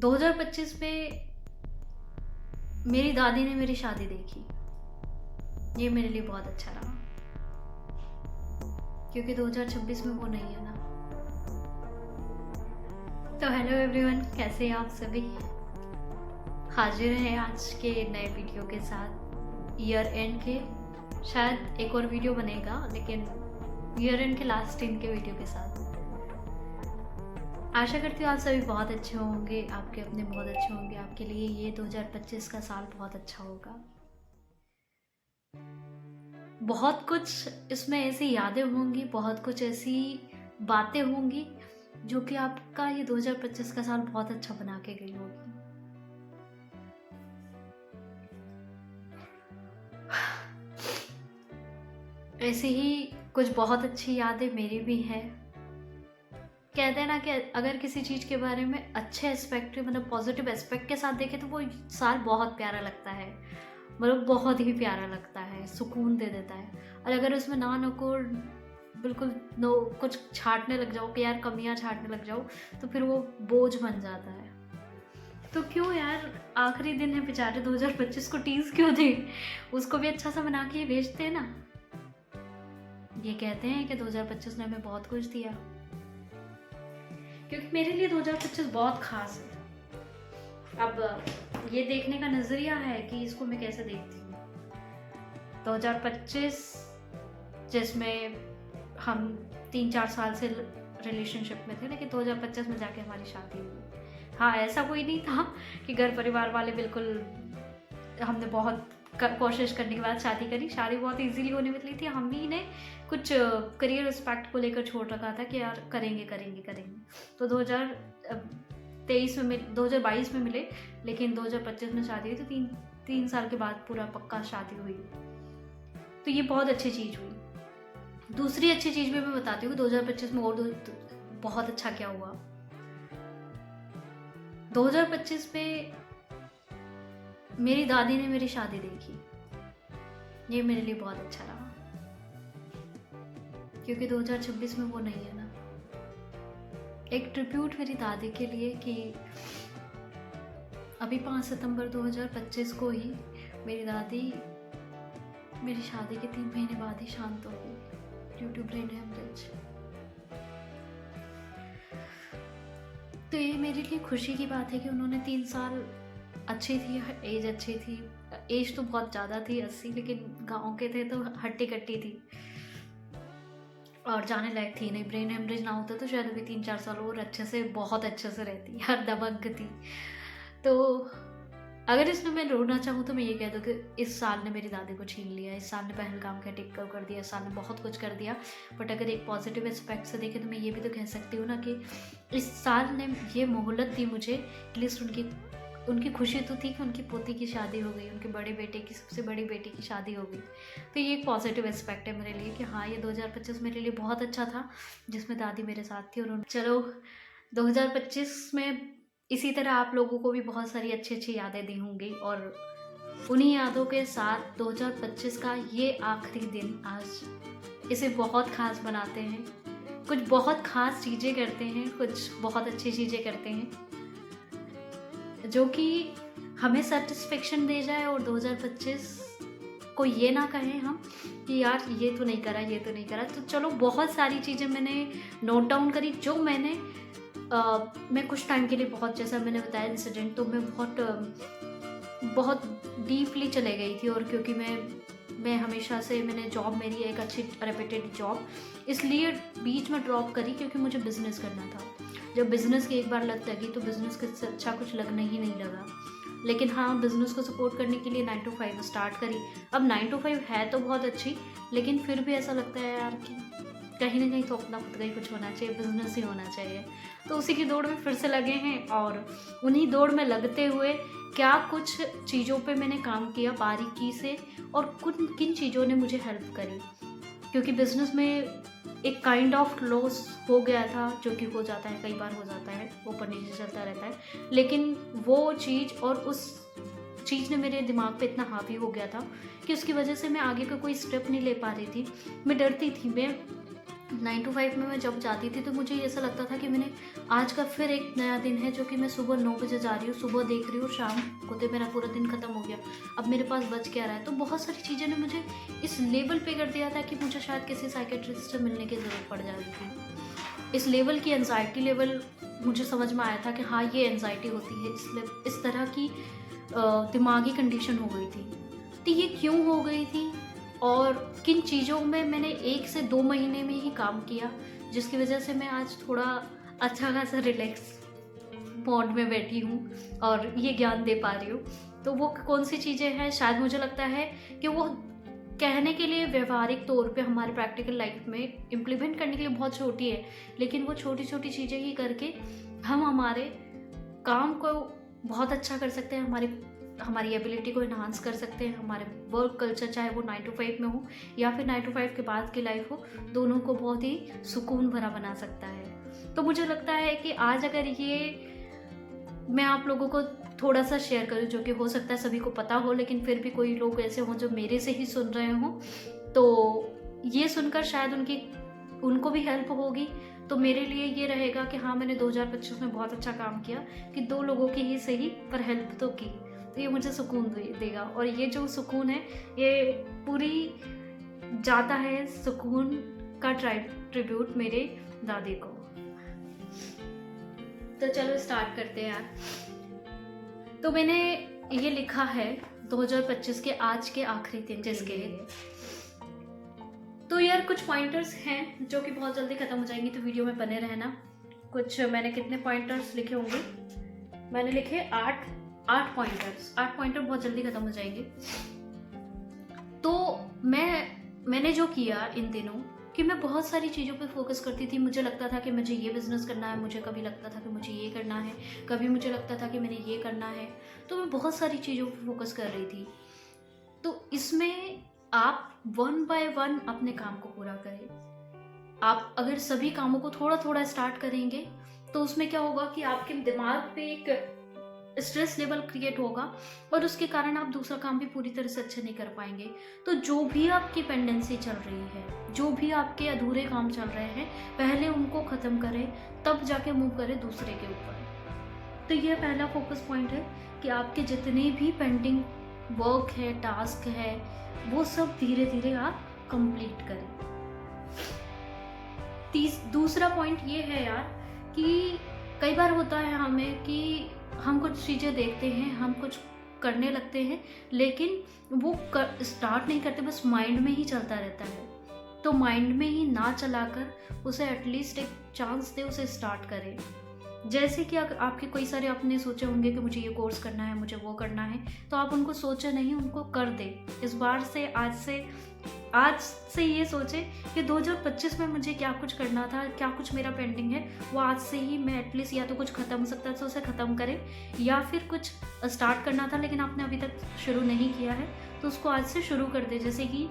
2025 में मेरी दादी ने मेरी शादी देखी। ये मेरे लिए बहुत अच्छा रहा क्योंकि 2026 में वो नहीं है ना। तो हेलो एवरीवन, कैसे हैं आप सभी। हाजिर हैं आज के नए वीडियो के साथ। ईयर एंड के शायद एक और वीडियो बनेगा, लेकिन ईयर एंड के लास्ट दिन के वीडियो के साथ। आशा करती हूँ आप सभी बहुत अच्छे होंगे, आपके अपने बहुत अच्छे होंगे। आपके लिए ये 2025 का साल बहुत अच्छा होगा। बहुत कुछ इसमें ऐसी यादें होंगी, बहुत कुछ ऐसी बातें होंगी जो कि आपका ये 2025 का साल बहुत अच्छा बना के गई होगी। ऐसे ही कुछ बहुत अच्छी यादें मेरी भी हैं। कहते हैं ना कि अगर किसी चीज़ के बारे में अच्छे एस्पेक्ट, मतलब पॉजिटिव एस्पेक्ट के साथ देखें तो वो साल बहुत प्यारा लगता है, मतलब बहुत ही प्यारा लगता है, सुकून दे देता है। और अगर उसमें ना नको बिल्कुल नो कुछ छांटने लग जाओ कि यार कमियां छांटने लग जाओ, तो फिर वो बोझ बन जाता है। तो क्यों यार, आखिरी दिन है बेचारे 2025 को टीज क्यों दे, उसको भी अच्छा सा बना के भेजते हैं ना। ये कहते हैं कि 2025 ने हमें बहुत कुछ दिया, क्योंकि मेरे लिए 2025 बहुत खास है। अब ये देखने का नजरिया है कि इसको मैं कैसे देखती हूँ। 2025 जिसमें हम 3-4 साल से रिलेशनशिप में थे, लेकिन 2025 में जाके हमारी शादी हुई। हाँ, ऐसा कोई नहीं था कि घर परिवार वाले बिल्कुल, हमने बहुत कोशिश करने के बाद शादी करी। शादी बहुत इजीली होने वाली थी। हम ही ने कुछ करियर एस्पेक्ट को लेकर छोड़ रखा था कि यार करेंगे करेंगे करेंगे। तो 2022 में मिले, लेकिन 2025 में शादी हुई। तो तीन साल के बाद पूरा पक्का शादी हुई। तो ये बहुत अच्छी चीज़ हुई। दूसरी अच्छी चीज़ भी मैं बताती हूँ 2025 में, और बहुत अच्छा क्या हुआ। 2025 में मेरी दादी ने मेरी शादी देखी। ये मेरे लिए बहुत अच्छा रहा क्योंकि 2026 में वो नहीं है ना। एक ट्रिब्यूट मेरी दादी के लिए कि अभी 5 सितंबर 2025 को ही मेरी दादी मेरी शादी के 3 महीने बाद ही शांत हो गई ड्यू टू ब्रेन हेमरेज। तो ये मेरे लिए खुशी की बात है कि उन्होंने 3 साल अच्छी थी, एज अच्छी थी। एज तो बहुत ज़्यादा थी 80, लेकिन गाँव के थे तो हट्टी कट्टी थी और जाने लायक थी नहीं। ब्रेन हेमरेज ना होता तो शायद अभी 3-4 साल और अच्छे से, बहुत अच्छे से रहती, हर दबंग थी। तो अगर इसमें मैं रोना चाहूँ तो मैं ये कह दूँ कि इस साल ने मेरी दादी को छीन लिया, इस साल ने पहलगाम का टिक्का कर दिया, इस साल ने बहुत कुछ कर दिया। बट अगर एक पॉजिटिव एस्पेक्ट से देखें तो मैं ये भी तो कह सकती हूँ ना कि इस साल ने ये मोहलत दी मुझे। एटलीस्ट उनकी खुशी तो थी कि उनकी पोती की शादी हो गई, उनके बड़े बेटे की, सबसे बड़ी बेटी की शादी हो गई। तो ये एक पॉजिटिव एस्पेक्ट है मेरे लिए कि हाँ, ये 2025 मेरे लिए बहुत अच्छा था जिसमें दादी मेरे साथ थी। और चलो 2025 में इसी तरह आप लोगों को भी बहुत सारी अच्छी अच्छी यादें दी होंगी, और उन्हीं यादों के साथ 2025 का ये आखिरी दिन आज इसे बहुत खास बनाते हैं। कुछ बहुत खास चीज़ें करते हैं, कुछ बहुत अच्छी चीज़ें करते हैं जो कि हमें सेटिस्फेक्शन दे जाए, और 2025 को ये ना कहें हम कि यार ये तो नहीं करा, ये तो नहीं करा। तो चलो, बहुत सारी चीज़ें मैंने नोट डाउन करी जो मैं कुछ टाइम के लिए, बहुत जैसा मैंने बताया इंसिडेंट, तो मैं बहुत डीपली चले गई थी। और क्योंकि मैं हमेशा से, मैंने जॉब मेरी एक अच्छी रेपुटेड जॉब इसलिए बीच में ड्रॉप करी क्योंकि मुझे बिज़नेस करना था। जब बिज़नेस की एक बार लत लगी तो बिज़नेस के अच्छा कुछ लगने ही नहीं लगा। लेकिन हाँ, बिज़नेस को सपोर्ट करने के लिए 9 to 5 स्टार्ट करी। अब 9 to 5 है तो बहुत अच्छी, लेकिन फिर भी ऐसा लगता है यार कि कहीं ना कहीं तो अपना खुद का ही कुछ होना चाहिए, बिज़नेस ही होना चाहिए। तो उसी की दौड़ में फिर से लगे हैं, और उन्हीं दौड़ में लगते हुए क्या कुछ चीज़ों पे मैंने काम किया बारीकी से, और किन चीज़ों ने मुझे हेल्प करी। क्योंकि बिज़नेस में एक काइंड ऑफ लॉस हो गया था, जो कि हो जाता है, कई बार हो जाता है, ऊपर नीचे चलता रहता है। लेकिन वो चीज़ और उस चीज़ ने मेरे दिमाग पे इतना हावी हो गया था कि उसकी वजह से मैं आगे का कोई स्टेप नहीं ले पा रही थी। मैं डरती थी, मैं 9 to 5 में मैं जब जाती थी तो मुझे ऐसा लगता था कि मैंने आज का फिर एक नया दिन है, जो कि मैं सुबह 9 बजे जा रही हूँ, सुबह देख रही हूँ, शाम को तो मेरा पूरा दिन ख़त्म हो गया, अब मेरे पास बच क्या रहा है। तो बहुत सारी चीज़ें ने मुझे इस लेवल पे कर दिया था कि मुझे शायद किसी साइकेट्रिस्ट से मिलने की ज़रूरत पड़ जाती थी। इस लेवल की एनजाइटी लेवल मुझे समझ में आया था कि हाँ, ये एनजाइटी होती है, इस तरह की दिमागी कंडीशन हो गई थी। तो ये क्यों हो गई थी और किन चीज़ों में मैंने 1 से 2 महीने में ही काम किया, जिसकी वजह से मैं आज थोड़ा अच्छा खासा रिलैक्स मोड में बैठी हूँ और ये ज्ञान दे पा रही हूँ। तो वो कौन सी चीज़ें हैं, शायद मुझे लगता है कि वो कहने के लिए व्यवहारिक तौर पे हमारे प्रैक्टिकल लाइफ में इम्प्लीमेंट करने के लिए बहुत छोटी है, लेकिन वो छोटी छोटी चीज़ें ही करके हम हमारे काम को बहुत अच्छा कर सकते हैं, हमारी एबिलिटी को इन्हांस कर सकते हैं, हमारे वर्क कल्चर चाहे वो 9 to 5 में हो या फिर 9 to 5 के बाद की लाइफ हो, दोनों को बहुत ही सुकून भरा बना सकता है। तो मुझे लगता है कि आज अगर ये मैं आप लोगों को थोड़ा सा शेयर करूँ, जो कि हो सकता है सभी को पता हो, लेकिन फिर भी कोई लोग ऐसे हों जो मेरे से ही सुन रहे हों, तो ये सुनकर शायद उनको भी हेल्प होगी। तो मेरे लिए ये रहेगा कि हाँ, मैंने 2025 में बहुत अच्छा काम किया कि 2 लोगों की ही सही पर हेल्प तो की, तो ये मुझे सुकून देगा। और ये जो सुकून है ये पूरी जाता है सुकून का ट्रिब्यूट मेरे दादी को। तो चलो स्टार्ट करते हैं यार। तो मैंने ये लिखा है 2025 के आज के आखिरी दिन जिसके लिए। तो यार कुछ पॉइंटर्स हैं जो कि बहुत जल्दी ख़त्म हो जाएंगी, तो वीडियो में बने रहना। कुछ मैंने कितने पॉइंटर्स लिखे होंगे, मैंने लिखे 8 पॉइंटर्स। 8 पॉइंटर बहुत जल्दी ख़त्म हो जाएंगे। तो मैंने जो किया इन दिनों कि मैं बहुत सारी चीज़ों पे फोकस करती थी। मुझे लगता था कि मुझे ये बिज़नेस करना है, मुझे कभी लगता था कि मुझे ये करना है, कभी मुझे लगता था कि मैंने ये करना है। तो मैं बहुत सारी चीज़ों पे फोकस कर रही थी। तो इसमें आप 1 by 1 अपने काम को पूरा करें। आप अगर सभी कामों को थोड़ा थोड़ा स्टार्ट करेंगे तो उसमें क्या होगा कि आपके दिमाग पे एक स्ट्रेस लेवल क्रिएट होगा और उसके कारण आप दूसरा काम भी पूरी तरह से अच्छा नहीं कर पाएंगे। तो जो भी आपकी पेंडेंसी चल रही है, जो भी आपके अधूरे काम चल रहे हैं, पहले उनको ख़त्म करें, तब जाके मूव करें दूसरे के ऊपर। तो यह पहला फोकस पॉइंट है कि आपके जितने भी पेंडिंग वर्क है, टास्क है, वो सब धीरे धीरे आप कंप्लीट करें। दूसरा पॉइंट ये है यार कि कई बार होता है हमें कि हम कुछ चीज़ें देखते हैं, हम कुछ करने लगते हैं, लेकिन वो स्टार्ट नहीं करते, बस माइंड में ही चलता रहता है। तो माइंड में ही ना चलाकर उसे एटलीस्ट एक चांस दे, उसे स्टार्ट करें। जैसे कि आपके कई सारे आपने सोचे होंगे कि मुझे ये कोर्स करना है, मुझे वो करना है, तो आप उनको सोचे नहीं, उनको कर दे। इस बार से आज से ये सोचे कि 2025 में मुझे क्या कुछ करना था, क्या कुछ मेरा पेंडिंग है, वो आज से ही मैं एटलीस्ट या तो कुछ ख़त्म हो सकता है तो उसे ख़त्म करें, या फिर कुछ स्टार्ट करना था लेकिन आपने अभी तक शुरू नहीं किया है तो उसको आज से शुरू कर दे। जैसे कि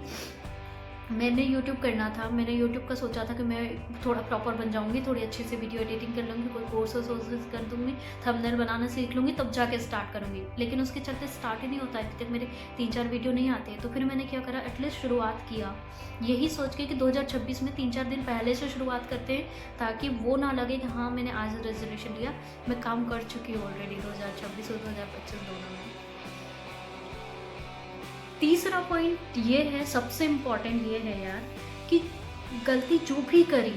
मैंने YouTube करना था, मैंने YouTube का सोचा था कि मैं थोड़ा प्रॉपर बन जाऊंगी, थोड़ी अच्छी से वीडियो एडिटिंग कर लूँगी, कोई कोर्सेस कर दूँगी, थंबनेल बनाना सीख लूँगी, तब जाके स्टार्ट करूँगी। लेकिन उसके चलते स्टार्ट ही नहीं होता है, अभी तक मेरे 3-4 वीडियो नहीं आते। तो फिर मैंने क्या करा, एटलीस्ट शुरुआत किया, यही सोच के कि 2026 में 3-4 दिन पहले से शुरुआत करते हैं, ताकि वो ना लगे कि हाँ मैंने आज रेजोल्यूशन लिया, मैं काम कर चुकी हूँ ऑलरेडी 2026 और 2025 दोनों में। तीसरा पॉइंट ये है, सबसे इम्पॉर्टेंट ये है यार कि गलती जो भी करी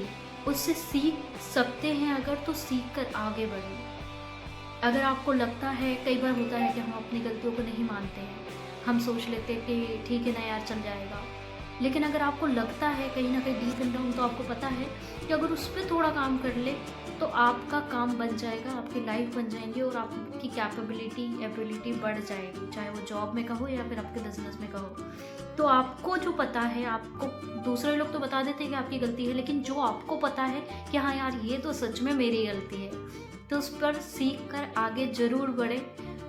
उससे सीख सकते हैं अगर, तो सीख कर आगे बढ़ें। अगर आपको लगता है, कई बार होता है कि हम अपनी गलतियों को नहीं मानते हैं, हम सोच लेते हैं कि ठीक है ना यार चल जाएगा, लेकिन अगर आपको लगता है कहीं ना कहीं डीप इन डाउन, तो आपको पता है कि अगर उस पर थोड़ा काम कर ले तो आपका काम बन जाएगा, आपकी लाइफ बन जाएंगी और आपकी एबिलिटी बढ़ जाएगी, चाहे वो जॉब में कहो या फिर आपके बिजनेस में कहो। तो आपको जो पता है, आपको दूसरे लोग तो बता देते हैं कि आपकी गलती है, लेकिन जो आपको पता है कि हाँ यार ये तो सच में मेरी गलती है, तो उस पर सीख कर आगे ज़रूर बढ़े।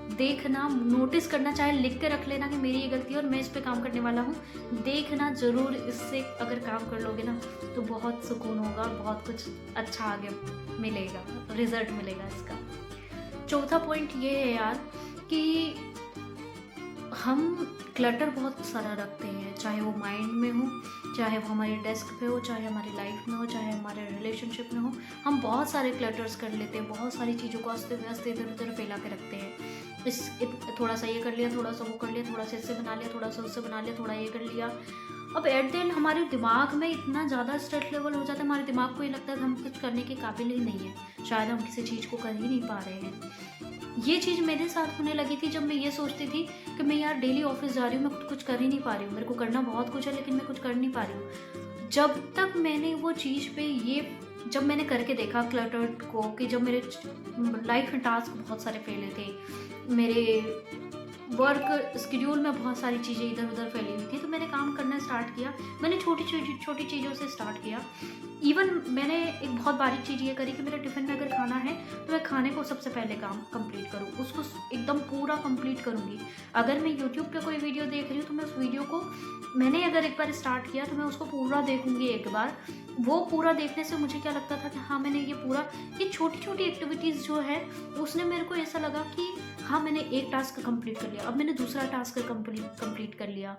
देखना, नोटिस करना, चाहे लिख के रख लेना कि मेरी ये गलती है और मैं इस पे काम करने वाला हूँ, देखना ज़रूर। इससे अगर काम कर लोगे ना तो बहुत सुकून होगा, बहुत कुछ अच्छा आगे मिलेगा, रिजल्ट मिलेगा इसका। चौथा पॉइंट ये है यार कि हम क्लटर बहुत सारा रखते हैं, चाहे वो माइंड में हो, चाहे वो हमारे डेस्क पे हो, चाहे हमारी लाइफ में हो, चाहे हमारे रिलेशनशिप में हो। हम बहुत सारे क्लटर्स कर लेते हैं, बहुत सारी चीज़ों को अस्त व्यस्त इधर उधर फैला के रखते हैं। थोड़ा सा ये कर लिया, थोड़ा सा वो कर लिया, थोड़ा सा इससे बना लिया, थोड़ा सा उससे बना लिया, थोड़ा ये कर लिया। अब एट द एंड हमारे दिमाग में इतना ज़्यादा स्ट्रेस लेवल हो जाता है, हमारे दिमाग को ये लगता है कि हम कुछ करने के काबिल ही नहीं है, शायद हम किसी चीज़ को कर ही नहीं पा रहे हैं। ये चीज़ मेरे साथ होने लगी थी जब मैं ये सोचती थी कि मैं यार डेली ऑफिस जा रही हूँ, मैं कुछ कर ही नहीं पा रही हूँ, मेरे को करना बहुत कुछ है लेकिन मैं कुछ कर नहीं पा रही हूँ। जब तक मैंने वो चीज़ पे जब मैंने करके देखा क्लटर को, कि जब मेरे लाइफ में टास्क बहुत सारे फैले थे, मेरे वर्क स्केड्यूल में बहुत सारी चीज़ें इधर उधर फैली हुई थी, तो मैंने काम करना स्टार्ट किया। मैंने छोटी चीज़ों से स्टार्ट किया। इवन मैंने एक बहुत बारीक चीज़ ये करी कि मेरे टिफ़िन में अगर खाना है तो मैं खाने को सबसे पहले काम कंप्लीट करूँ, उसको एकदम पूरा कंप्लीट करूँगी। अगर मैं यूट्यूब पे कोई वीडियो देख रही हूँ तो मैं उस वीडियो को, मैंने अगर एक बार स्टार्ट किया तो मैं उसको पूरा देखूँगी एक बार। वो पूरा देखने से मुझे क्या लगता था कि हाँ, मैंने ये छोटी छोटी एक्टिविटीज़ जो है उसने मेरे को ऐसा लगा कि हाँ, मैंने एक टास्क कंप्लीट कर लिया, अब मैंने दूसरा टास्क कंप्लीट कर लिया।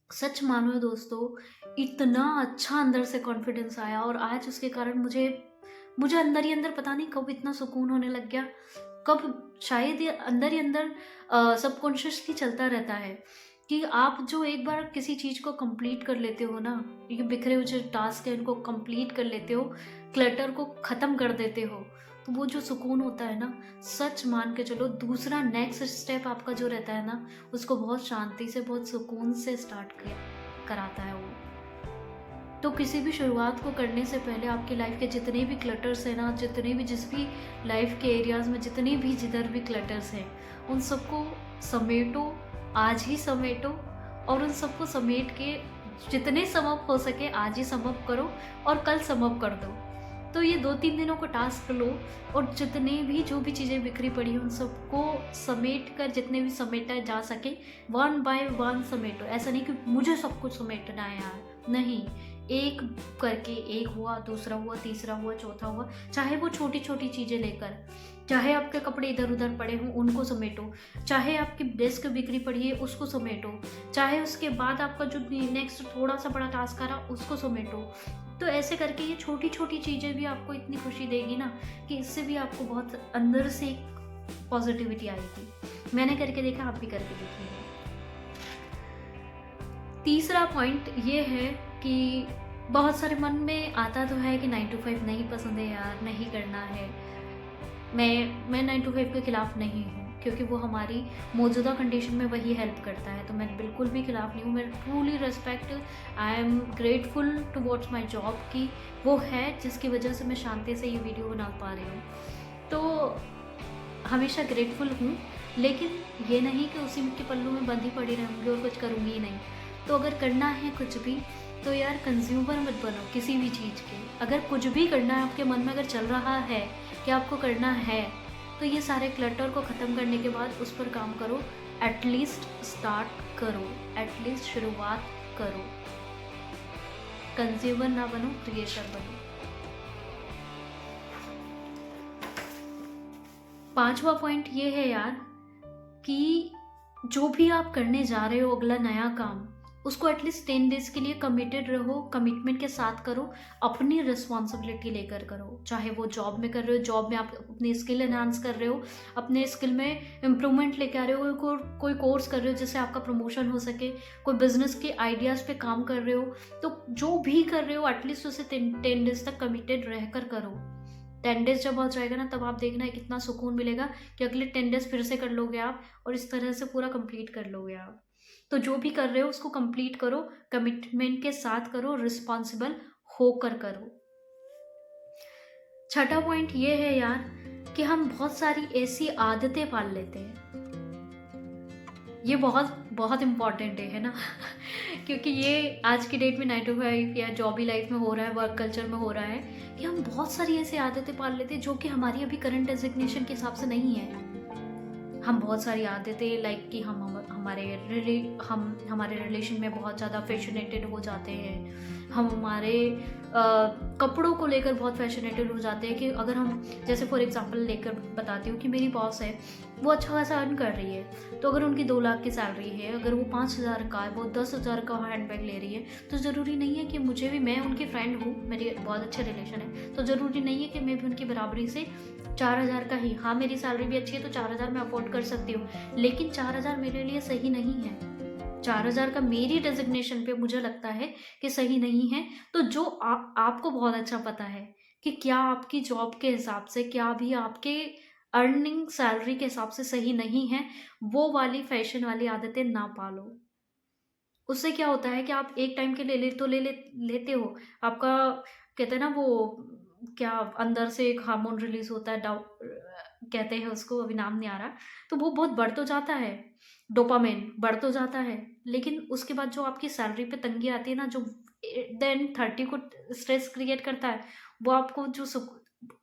सच मानो दोस्तों, इतना अच्छा अंदर से कॉन्फिडेंस आया, और आज उसके कारण मुझे अंदर ही अंदर पता नहीं कब इतना सुकून होने लग गया, कब शायद ये अंदर ही अंदर सबकॉन्शियसली चलता रहता है कि आप जो एक बार किसी चीज़ को कंप्लीट कर लेते हो ना, ये बिखरे हुए जो टास्क है इनको कंप्लीट कर लेते हो, क्लटर को ख़त्म कर देते हो, तो वो जो सुकून होता है ना, सच मान के चलो दूसरा नेक्स्ट स्टेप आपका जो रहता है ना, उसको बहुत शांति से, बहुत सुकून से स्टार्ट कराता है वो। तो किसी भी शुरुआत को करने से पहले आपकी लाइफ के जितने भी क्लटर्स हैं ना, जिस भी लाइफ के एरियाज़ में जितने भी जिधर भी क्लटर्स हैं, उन सबको समेटो, आज ही समेटो, और उन सबको समेट के जितने समअप हो सके आज ही समअप करो और कल समअप कर दो। तो ये 2-3 दिनों को टास्क लो, और जितने भी जो भी चीज़ें बिखरी पड़ी हैं उन सबको समेट कर, जितने भी समेटा जा सके, 1 बाय 1 समेटो। ऐसा नहीं कि मुझे सब कुछ समेटना है यार, नहीं, एक करके एक हुआ, दूसरा हुआ, तीसरा हुआ, चौथा हुआ, चाहे वो छोटी छोटी चीज़ें लेकर, चाहे आपके कपड़े इधर उधर पड़े हों उनको समेटो, चाहे आपकी डेस्क बिखरी पड़ी है उसको समेटो, चाहे उसके बाद आपका जो नेक्स्ट थोड़ा सा बड़ा टास्क आ रहा उसको समेटो। तो ऐसे करके ये छोटी छोटी चीज़ें भी आपको इतनी खुशी देगी ना कि इससे भी आपको बहुत अंदर से एक पॉजिटिविटी आएगी। मैंने करके देखा, आप भी करके देखिए। तीसरा पॉइंट ये है कि बहुत सारे मन में आता तो है कि 9 to 5 नहीं पसंद है यार, नहीं करना है। मैं 9 to 5 के खिलाफ़ नहीं हूँ, क्योंकि वो हमारी मौजूदा कंडीशन में वही हेल्प करता है, तो मैं बिल्कुल भी खिलाफ़ नहीं हूँ। मैं truly respect, I am grateful towards my job की वो है जिसकी वजह से मैं शांति से ये वीडियो बना पा रही हूँ। तो हमेशा ग्रेटफुल हूँ, लेकिन ये नहीं कि उसी के पल्लू में बंधी पड़ी रहूँगी और कुछ करूँगी ही नहीं। तो अगर करना है कुछ भी तो यार कंज्यूमर मत बनो किसी भी चीज़ के। अगर कुछ भी करना है, आपके मन में अगर चल रहा है कि आपको करना है, तो ये सारे क्लटर को ख़त्म करने के बाद उस पर काम करो। एटलीस्ट स्टार्ट करो, एटलीस्ट शुरुआत करो। कंज्यूमर ना बनो, क्रिएटर बनो। 5वां पॉइंट ये है यार कि जो भी आप करने जा रहे हो अगला नया काम, उसको एटलीस्ट 10 डेज़ के लिए कमिटेड रहो, कमिटमेंट के साथ करो, अपनी रिस्पॉन्सिबिलिटी लेकर करो। चाहे वो जॉब में कर रहे हो, जॉब में आप अपनी स्किल एनहांस कर रहे हो, अपने स्किल में इम्प्रूवमेंट लेके आ रहे हो, कोई कोर्स कर रहे हो जिससे आपका प्रमोशन हो सके, कोई बिजनेस के आइडियाज़ पे काम कर रहे हो, तो जो भी कर रहे हो एटलीस्ट उसे 10 डेज़ तक कमिटेड रहकर करो। 10 डेज़ जब हो जाएगा ना, तब आप देखना है कितना सुकून मिलेगा कि अगले 10 डेज़ फिर से कर लोगे आप, और इस तरह से पूरा कंप्लीट कर लोगे आप। तो जो भी कर रहे हो उसको कंप्लीट करो, कमिटमेंट के साथ करो, रिस्पॉन्सिबल होकर करो। 6वां पॉइंट ये है यार कि हम बहुत सारी ऐसी आदतें पाल लेते हैं। ये बहुत बहुत इम्पॉर्टेंट है ना क्योंकि ये आज की डेट में 9 to 5 या जॉबी लाइफ में हो रहा है, वर्क कल्चर में हो रहा है कि हम बहुत सारी ऐसी आदतें पाल लेते हैं जो कि हमारी अभी करंट डेजिग्नेशन के हिसाब से नहीं है। हम बहुत सारी आदतें लाइक कि हम हमारे रिलेशन में बहुत ज़्यादा फैशनेटेड हो जाते हैं। हम हमारे कपड़ों को लेकर बहुत फैशनेटेड हो जाते हैं कि अगर हम, जैसे फॉर एग्जांपल लेकर बताती हूँ कि मेरी बॉस है, वो अच्छा खासा अर्न कर रही है, तो अगर उनकी 2 लाख की सैलरी है, अगर वो 5,000 का है, वो 10,000 का हैंडबैग ले रही है, तो ज़रूरी नहीं है कि मुझे भी, मैं उनकी फ्रेंड हूँ, मेरी बहुत अच्छे रिलेशन है, तो ज़रूरी नहीं है कि मैं भी उनकी बराबरी से 4,000 का ही, हाँ मेरी सैलरी भी अच्छी है तो 4,000 मैं अफोर्ड कर सकती हूँ, लेकिन 4,000 मेरे लिए सही नहीं है। 4,000 का मेरी डेजिग्नेशन पे मुझे लगता है कि सही नहीं है। तो जो आपको बहुत अच्छा पता है कि क्या आपकी जॉब के हिसाब से, क्या भी आपके अर्निंग सैलरी के हिसाब से सही नहीं है, वो वाली फैशन वाली आदतें ना पालो। उससे क्या होता है कि आप एक टाइम के लिए लेते हो, आपका कहते हैं ना वो, क्या अंदर से एक हार्मोन रिलीज होता है, कहते हैं उसको, अभी नाम नहीं आ रहा, तो वो बहुत बढ़ तो जाता है, डोपामिन बढ़ तो जाता है, लेकिन उसके बाद जो आपकी सैलरी पे तंगी आती है ना, जो देन 30 को स्ट्रेस क्रिएट करता है, वो आपको जो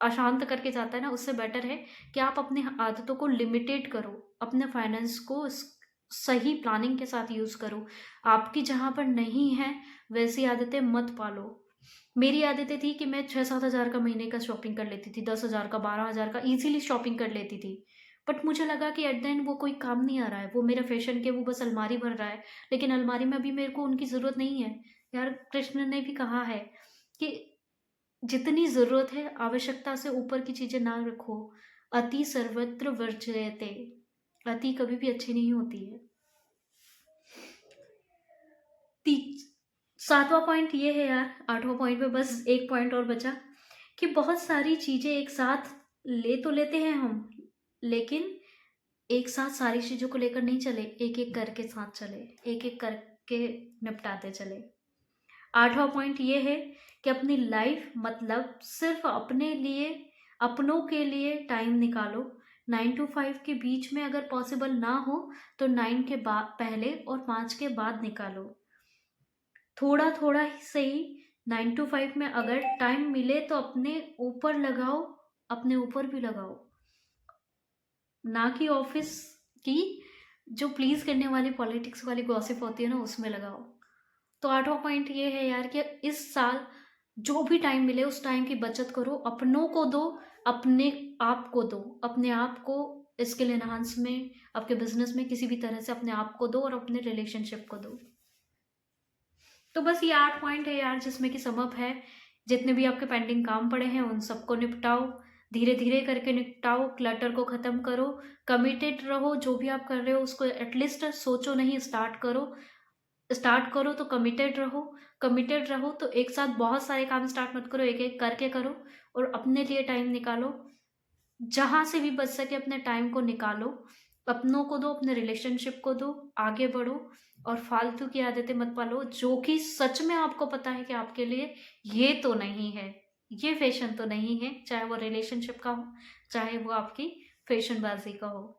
अशांत करके जाता है ना, उससे बेटर है कि आप अपनी आदतों को लिमिटेड करो, अपने फाइनेंस को सही प्लानिंग के साथ यूज करो। आपकी जहाँ पर नहीं है वैसी आदतें मत पालो। मेरी आदतें थी कि मैं 6-7 हज़ार का महीने का शॉपिंग कर लेती थी, 10,000 का, 12,000 का ईज़िली शॉपिंग कर लेती थी। बट मुझे लगा कि एट द एंड वो कोई काम नहीं आ रहा है, वो मेरा फैशन के वो बस अलमारी भर रहा है, लेकिन अलमारी में अभी मेरे को उनकी ज़रूरत नहीं है। यार कृष्ण ने भी कहा है कि जितनी ज़रूरत है आवश्यकता से ऊपर की चीज़ें ना रखो, अति सर्वत्र वर्ज्यते, अति कभी भी अच्छी नहीं होती है। 7वां पॉइंट ये है यार, 8वां पॉइंट में बस एक पॉइंट और बचा कि बहुत सारी चीज़ें एक साथ ले तो लेते हैं हम, लेकिन एक साथ सारी चीज़ों को लेकर नहीं चले, एक-एक करके साथ चले, एक-एक करके निपटाते चले। 8वां पॉइंट ये है कि अपनी लाइफ मतलब सिर्फ अपने लिए, अपनों के लिए टाइम निकालो। 9 टू 5 के बीच में अगर पॉसिबल ना हो तो 9 के बाद पहले और 5 के बाद निकालो। थोड़ा थोड़ा ही सही, 9 टू 5 में अगर टाइम मिले तो अपने ऊपर लगाओ, अपने ऊपर भी लगाओ, ना कि ऑफिस की जो प्लीज करने वाली पॉलिटिक्स वाली गॉसिप होती है ना, उसमें लगाओ। तो 8वां पॉइंट ये है यार कि इस साल जो भी टाइम मिले उस टाइम की बचत करो, अपनों को दो, अपने आप को दो, अपने आप को स्किल एनहांस में, आपके बिजनेस में किसी भी तरह से अपने आप को दो और अपने रिलेशनशिप को दो। तो बस ये 8 पॉइंट है यार, जिसमें कि समअप है। जितने भी आपके पेंडिंग काम पड़े हैं उन सबको निपटाओ, धीरे धीरे करके निपटाओ, क्लटर को ख़त्म करो, कमिटेड रहो, जो भी आप कर रहे हो उसको एटलीस्ट सोचो नहीं, स्टार्ट करो तो कमिटेड रहो तो एक साथ बहुत सारे काम स्टार्ट मत करो, एक एक करके करो और अपने लिए टाइम निकालो, जहाँ से भी बच सके अपने टाइम को निकालो, अपनों को दो, अपने रिलेशनशिप को दो, आगे बढ़ो और फालतू की आदतें मत पालो, जो कि सच में आपको पता है कि आपके लिए ये तो नहीं है, ये फैशन तो नहीं है, चाहे वो रिलेशनशिप का हो, चाहे वो आपकी फैशनबाजी का हो।